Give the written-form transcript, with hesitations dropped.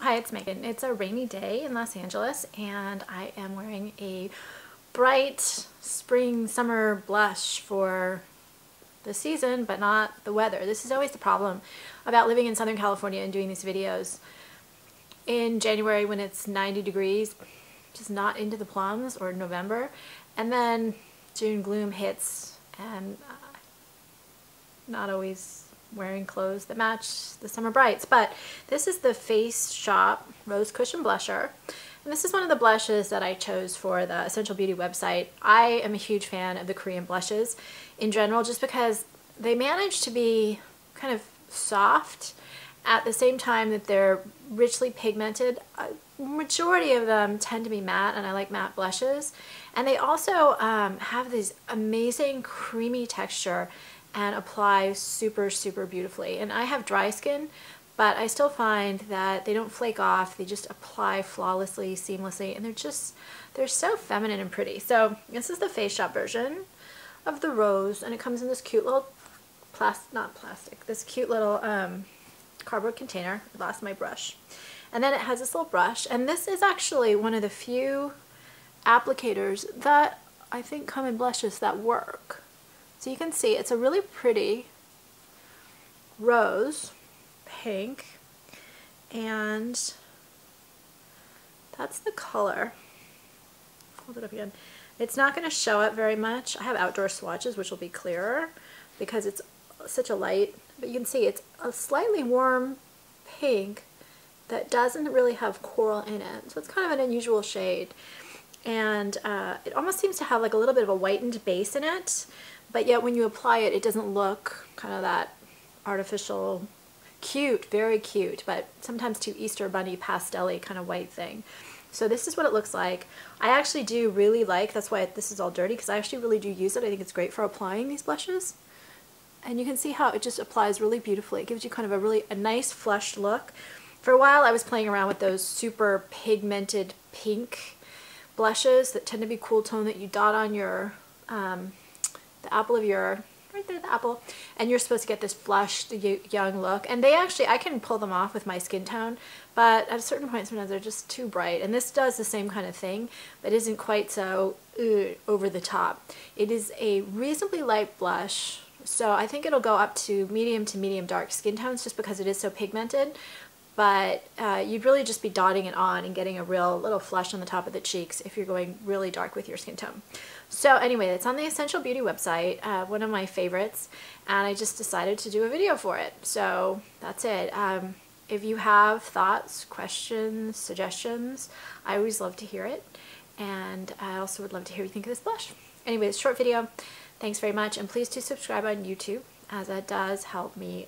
Hi, it's Megan. It's a rainy day in Los Angeles and I am wearing a bright spring summer blush for the season but not the weather. This is always the problem about living in Southern California and doing these videos in January when it's 90 degrees, just not into the plums, or November, and then June gloom hits and not always wearing clothes that match the summer brights. But this is the Faceshop Rose Cushion Blusher, and this is one of the blushes that I chose for the Essential Beauty website. I am a huge fan of the Korean blushes in general, just because they manage to be kind of soft at the same time that they're richly pigmented. Majority of them tend to be matte, and I like matte blushes, and they also have this amazing creamy texture and apply super beautifully. And I have dry skin, but I still find that they don't flake off. They just apply flawlessly, seamlessly, and they're so feminine and pretty. So this is the Faceshop version of the rose, and it comes in this cute little this cute little cardboard container. I lost my brush. And then it has this little brush, and this is actually one of the few applicators that I think come in blushes that work. So you can see it's a really pretty rose pink, and that's the color. Hold it up again. It's not going to show up very much. I have outdoor swatches which will be clearer because it's such a light, but you can see it's a slightly warm pink that doesn't really have coral in it. So it's kind of an unusual shade, and it almost seems to have like a little bit of a whitened base in it, but yet when you apply it, it doesn't look kind of that artificial, cute, very cute, but sometimes too Easter Bunny pastel-y kind of white thing. So this is what it looks like. I actually do really like, that's why this is all dirty, because I actually really do use it. I think it's great for applying these blushes. And you can see how it just applies really beautifully. It gives you kind of a nice flushed look. For a while I was playing around with those super pigmented pink blushes that tend to be cool tone that you dot on your the apple of your, right there, the apple, and you're supposed to get this flushed, young look. And they actually, I can pull them off with my skin tone, but at a certain point sometimes they're just too bright. And this does the same kind of thing, but isn't quite so over the top. It is a reasonably light blush, so I think it'll go up to medium dark skin tones just because it is so pigmented. But you'd really just be dotting it on and getting a real little flush on the top of the cheeks if you're going really dark with your skin tone. So anyway, it's on the Essential Beauty website, one of my favorites, and I just decided to do a video for it. So that's it. If you have thoughts, questions, suggestions, I always love to hear it, and I also would love to hear what you think of this blush. Anyway, it's a short video. Thanks very much, and please do subscribe on YouTube, as that does help me.